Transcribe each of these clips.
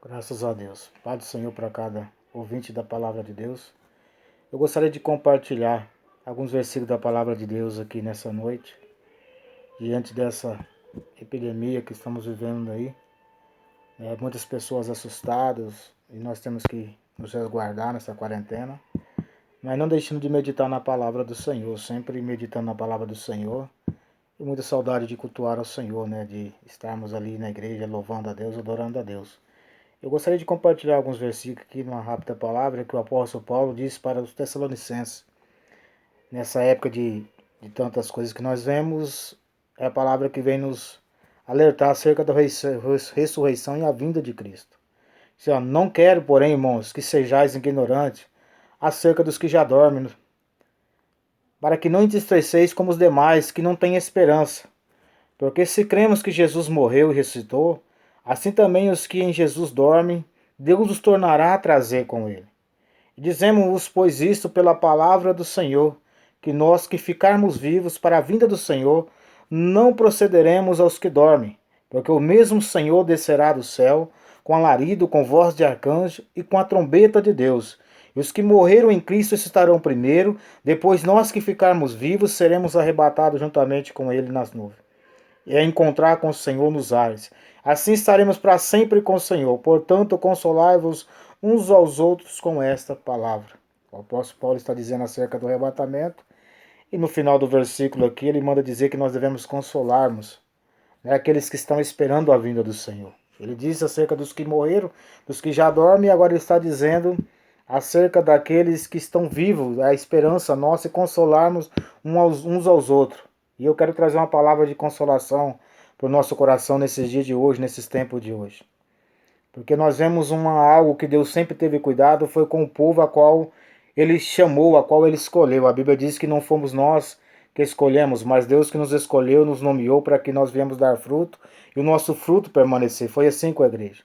Graças a Deus. Pai do Senhor para cada ouvinte da palavra de Deus. Eu gostaria de compartilhar alguns versículos da palavra de Deus aqui nessa noite. Diante dessa epidemia que estamos vivendo aí, muitas pessoas assustadas e nós temos que nos resguardar nessa quarentena. Mas não deixando de meditar na palavra do Senhor, sempre meditando na palavra do Senhor. E muita saudade de cultuar ao Senhor, de estarmos ali na igreja louvando a Deus, adorando a Deus. Eu gostaria de compartilhar alguns versículos aqui numa rápida palavra que o apóstolo Paulo disse para os Tessalonicenses. Nessa época de tantas coisas que nós vemos, é a palavra que vem nos alertar acerca da ressurreição e a vinda de Cristo. Não quero, porém, irmãos, que sejais ignorantes acerca dos que já dormem, para que não entristeceis como os demais, que não têm esperança. Porque se cremos que Jesus morreu e ressuscitou, assim também os que em Jesus dormem, Deus os tornará a trazer com ele. E dizemos-vos, pois, isto pela palavra do Senhor, que nós que ficarmos vivos para a vinda do Senhor, não procederemos aos que dormem, porque o mesmo Senhor descerá do céu, com alarido, com voz de arcanjo e com a trombeta de Deus. E os que morreram em Cristo estarão primeiro, depois nós que ficarmos vivos seremos arrebatados juntamente com ele nas nuvens. E é encontrar com o Senhor nos ares. Assim estaremos para sempre com o Senhor. Portanto, consolai-vos uns aos outros com esta palavra. O apóstolo Paulo está dizendo acerca do arrebatamento. E no final do versículo aqui, ele manda dizer que nós devemos consolarmos aqueles que estão esperando a vinda do Senhor. Ele diz acerca dos que morreram, dos que já dormem, e agora ele está dizendo acerca daqueles que estão vivos, a esperança nossa, e consolarmos uns aos outros. E eu quero trazer uma palavra de consolação para o nosso coração nesses dias de hoje, nesses tempos de hoje. Porque nós vemos algo que Deus sempre teve cuidado, foi com o povo a qual ele chamou, a qual ele escolheu. A Bíblia diz que não fomos nós que escolhemos, mas Deus que nos escolheu, nos nomeou para que nós viemos dar fruto e o nosso fruto permanecer. Foi assim com a igreja.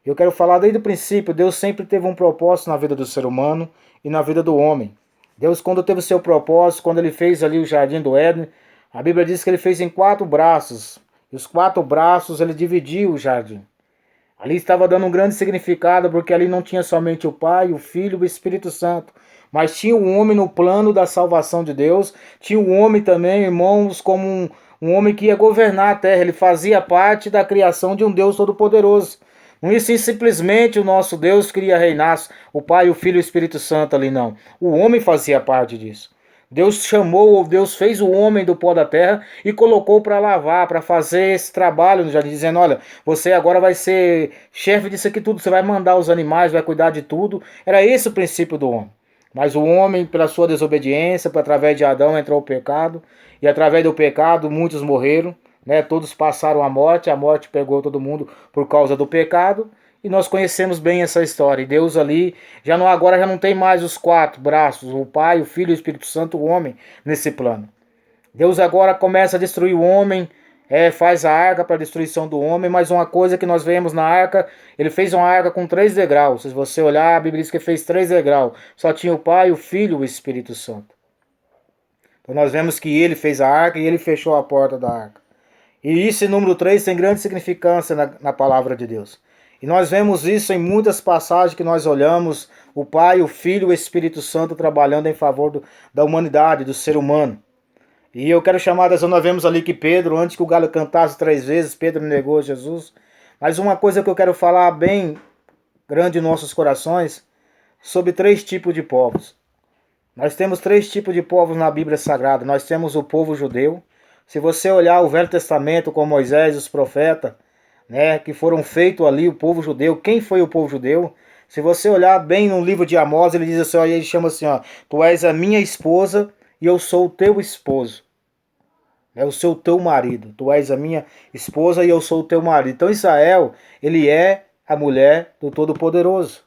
Eu quero falar desde o princípio, Deus sempre teve um propósito na vida do ser humano e na vida do homem. Deus, quando teve o seu propósito, quando ele fez ali o jardim do Éden, a Bíblia diz que ele fez em 4 braços. E os 4 braços ele dividiu o jardim. Ali estava dando um grande significado, porque ali não tinha somente o Pai, o Filho e o Espírito Santo. Mas tinha o homem no plano da salvação de Deus. Tinha o homem também, irmãos, como um homem que ia governar a terra. Ele fazia parte da criação de um Deus Todo-Poderoso. Não ia ser simplesmente o nosso Deus queria reinar, o Pai, o Filho e o Espírito Santo ali, não. O homem fazia parte disso. Deus chamou, Deus fez o homem do pó da terra e colocou para lavar, para fazer esse trabalho no jardim, dizendo, olha, você agora vai ser chefe disso aqui tudo, você vai mandar os animais, vai cuidar de tudo. Era esse o princípio do homem. Mas o homem, pela sua desobediência, através de Adão entrou o pecado, e através do pecado muitos morreram, todos passaram a morte pegou todo mundo por causa do pecado. E nós conhecemos bem essa história. E Deus ali, agora já não tem mais os 4 braços, o Pai, o Filho e o Espírito Santo, o homem, nesse plano. Deus agora começa a destruir o homem, faz a arca para a destruição do homem, mas uma coisa que nós vemos na arca, ele fez uma arca com 3 degraus. Se você olhar, a Bíblia diz que ele fez 3 degraus. Só tinha o Pai, o Filho e o Espírito Santo. Então nós vemos que ele fez a arca e ele fechou a porta da arca. E isso, número 3, tem grande significância na palavra de Deus. E nós vemos isso em muitas passagens que nós olhamos, o Pai, o Filho e o Espírito Santo trabalhando em favor da humanidade, do ser humano. E eu quero chamar a atenção, nós vemos ali que Pedro, antes que o galo cantasse 3 vezes, Pedro negou Jesus. Mas uma coisa que eu quero falar bem grande em nossos corações, sobre 3 tipos de povos. Nós temos 3 tipos de povos na Bíblia Sagrada. Nós temos o povo judeu. Se você olhar o Velho Testamento com Moisés e os profetas, que foram feitos ali, o povo judeu. Quem foi o povo judeu? Se você olhar bem no livro de Amós, ele diz assim, ele chama assim, tu és a minha esposa e eu sou o teu esposo. Eu sou o teu marido. Tu és a minha esposa e eu sou o teu marido. Então Israel, ele é a mulher do Todo-Poderoso.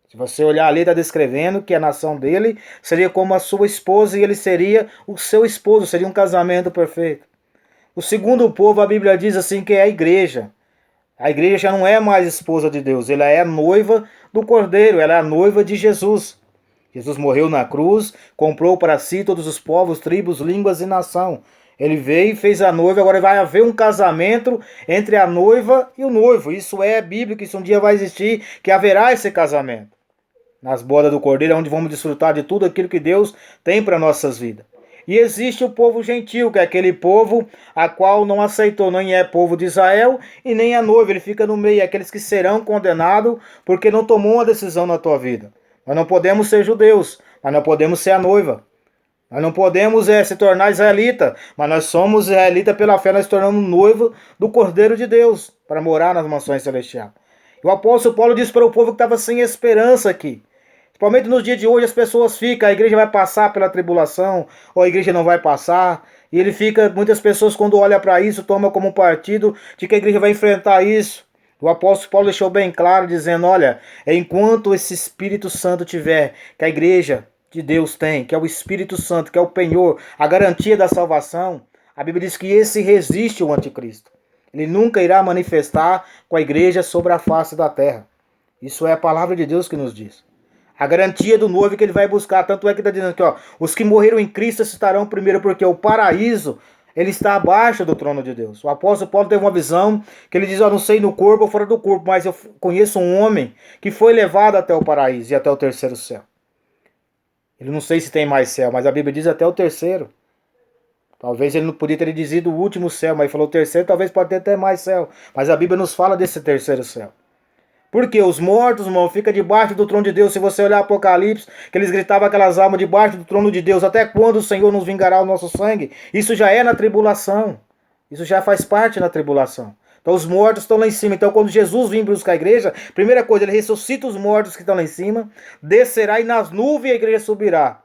Se você olhar ali, está descrevendo que a nação dele seria como a sua esposa e ele seria o seu esposo, seria um casamento perfeito. O segundo povo, a Bíblia diz assim, que é a igreja. A igreja já não é mais esposa de Deus, ela é a noiva do Cordeiro, ela é a noiva de Jesus. Jesus morreu na cruz, comprou para si todos os povos, tribos, línguas e nação. Ele veio e fez a noiva, agora vai haver um casamento entre a noiva e o noivo. Isso é bíblico, isso um dia vai existir, que haverá esse casamento. Nas bodas do Cordeiro, onde vamos desfrutar de tudo aquilo que Deus tem para nossas vidas. E existe o povo gentil, que é aquele povo a qual não aceitou, nem é povo de Israel e nem a noiva. Ele fica no meio, aqueles que serão condenados porque não tomou uma decisão na tua vida. Nós não podemos ser judeus, mas não podemos ser a noiva. Nós não podemos se tornar israelita, mas nós somos israelita pela fé, nós tornamos noivo do Cordeiro de Deus, para morar nas mansões celestiais. E o apóstolo Paulo disse para o povo que estava sem esperança aqui. Principalmente nos dias de hoje, as pessoas ficam, a igreja vai passar pela tribulação, ou a igreja não vai passar. E ele fica, muitas pessoas quando olham para isso, tomam como partido de que a igreja vai enfrentar isso. O apóstolo Paulo deixou bem claro, dizendo, olha, enquanto esse Espírito Santo tiver, que a igreja de Deus tem, que é o Espírito Santo, que é o penhor, a garantia da salvação, a Bíblia diz que esse resiste ao anticristo. Ele nunca irá manifestar com a igreja sobre a face da terra. Isso é a palavra de Deus que nos diz. A garantia do noivo que ele vai buscar. Tanto é que está dizendo aqui, ó, os que morreram em Cristo estarão primeiro, porque o paraíso, ele está abaixo do trono de Deus. O apóstolo Paulo teve uma visão que ele diz, ó, não sei no corpo ou fora do corpo, mas eu conheço um homem que foi levado até o paraíso e até o terceiro céu. Ele não sei se tem mais céu, mas a Bíblia diz até o terceiro. Talvez ele não podia ter dizido o último céu, mas ele falou o terceiro, talvez pode ter até mais céu. Mas a Bíblia nos fala desse terceiro céu. Porque os mortos, irmão, ficam debaixo do trono de Deus. Se você olhar Apocalipse, que eles gritavam aquelas almas debaixo do trono de Deus. Até quando o Senhor nos vingará o nosso sangue? Isso já é na tribulação. Isso já faz parte da tribulação. Então os mortos estão lá em cima. Então quando Jesus vir buscar a igreja, primeira coisa, ele ressuscita os mortos que estão lá em cima, descerá e nas nuvens a igreja subirá.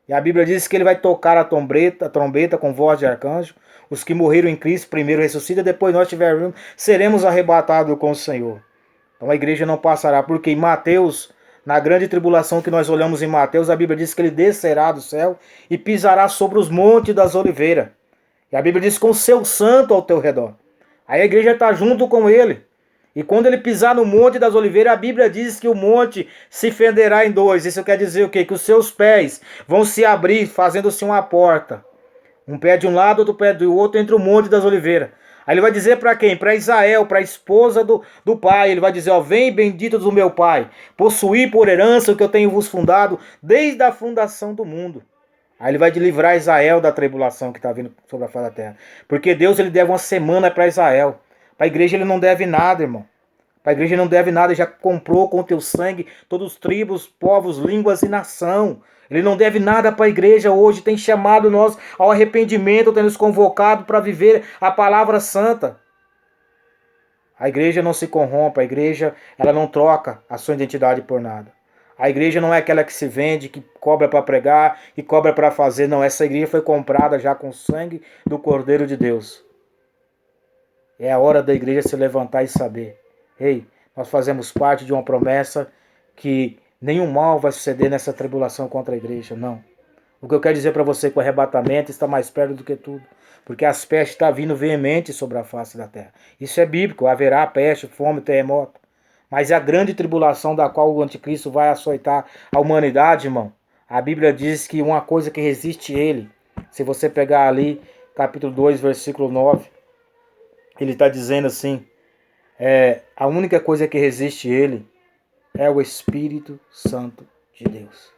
E a Bíblia diz que ele vai tocar a trombeta com voz de arcanjo. Os que morreram em Cristo primeiro ressuscitam, depois nós tivermos, seremos arrebatados com o Senhor. Então a igreja não passará, porque em Mateus, na grande tribulação que nós olhamos em Mateus, a Bíblia diz que ele descerá do céu e pisará sobre os montes das oliveiras. E a Bíblia diz com o seu santo ao teu redor. Aí a igreja está junto com ele. E quando ele pisar no monte das oliveiras, a Bíblia diz que o monte se fenderá em dois. Isso quer dizer o quê? Que os seus pés vão se abrir, fazendo-se uma porta. Um pé de um lado, outro pé do outro, entre o monte das oliveiras. Aí ele vai dizer para quem? Para Israel, para a esposa do pai. Ele vai dizer, ó, vem bendito do meu pai, possuí por herança o que eu tenho vos fundado desde a fundação do mundo. Aí ele vai livrar Israel da tribulação que está vindo sobre a face da terra. Porque Deus ele deve uma semana para Israel. Para a igreja ele não deve nada, irmão. Para a igreja ele não deve nada, ele já comprou com o teu sangue todos os tribos, povos, línguas e nação. Ele não deve nada para a igreja hoje, tem chamado nós ao arrependimento, tem nos convocado para viver a palavra santa. A igreja não se corrompe, a igreja ela não troca a sua identidade por nada. A igreja não é aquela que se vende, que cobra para pregar, que cobra para fazer. Não, essa igreja foi comprada já com o sangue do Cordeiro de Deus. É a hora da igreja se levantar e saber. Ei, nós fazemos parte de uma promessa que nenhum mal vai suceder nessa tribulação contra a igreja, não. O que eu quero dizer para você é que o arrebatamento está mais perto do que tudo. Porque as pestes estão vindo veemente sobre a face da terra. Isso é bíblico, haverá peste, fome, terremoto. Mas a grande tribulação da qual o anticristo vai açoitar a humanidade, irmão. A Bíblia diz que uma coisa que resiste ele, se você pegar ali, capítulo 2, versículo 9, ele está dizendo assim, a única coisa que resiste ele é o Espírito Santo de Deus.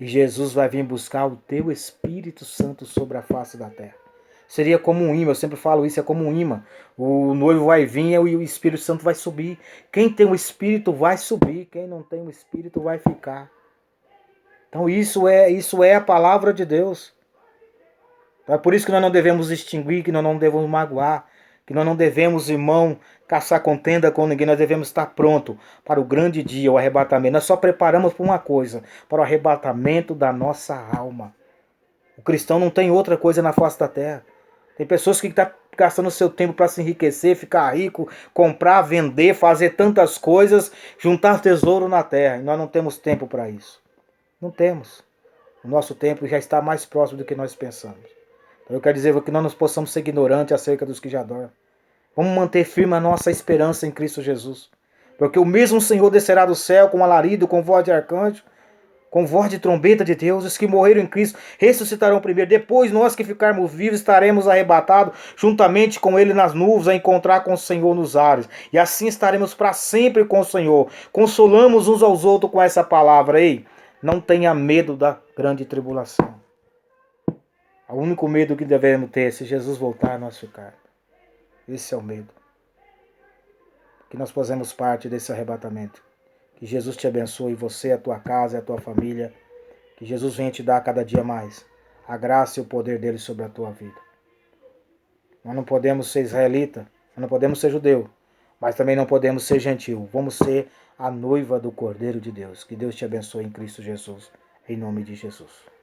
E Jesus vai vir buscar o teu Espírito Santo sobre a face da terra. Seria como um imã, eu sempre falo isso, é como um imã. O noivo vai vir e o Espírito Santo vai subir. Quem tem o Espírito vai subir, quem não tem o Espírito vai ficar. Então isso é a palavra de Deus. Então é por isso que nós não devemos extinguir, que nós não devemos magoar, que nós não devemos, irmão, caçar contenda com ninguém, nós devemos estar pronto para o grande dia, o arrebatamento. Nós só preparamos por uma coisa, para o arrebatamento da nossa alma. O cristão não tem outra coisa na face da terra. Tem pessoas que estão gastando seu tempo para se enriquecer, ficar rico, comprar, vender, fazer tantas coisas, juntar tesouro na terra. E nós não temos tempo para isso. Não temos. O nosso tempo já está mais próximo do que nós pensamos. Então eu quero dizer que nós não possamos ser ignorantes acerca dos que já dormem. Vamos manter firme a nossa esperança em Cristo Jesus. Porque o mesmo Senhor descerá do céu com alarido, com voz de arcanjo. com voz de trombeta de Deus. Os que morreram em Cristo ressuscitarão primeiro. Depois nós que ficarmos vivos estaremos arrebatados juntamente com Ele nas nuvens a encontrar com o Senhor nos ares. E assim estaremos para sempre com o Senhor. Consolamos uns aos outros com essa palavra. Ei, não tenha medo da grande tribulação. O único medo que devemos ter é se Jesus voltar, nós ficar. Esse é o medo. Que nós fazemos parte desse arrebatamento. Que Jesus te abençoe, você, a tua casa e a tua família. Que Jesus venha te dar cada dia mais a graça e o poder dele sobre a tua vida. Nós não podemos ser israelita, nós não podemos ser judeu, mas também não podemos ser gentil. Vamos ser a noiva do Cordeiro de Deus. Que Deus te abençoe em Cristo Jesus. Em nome de Jesus.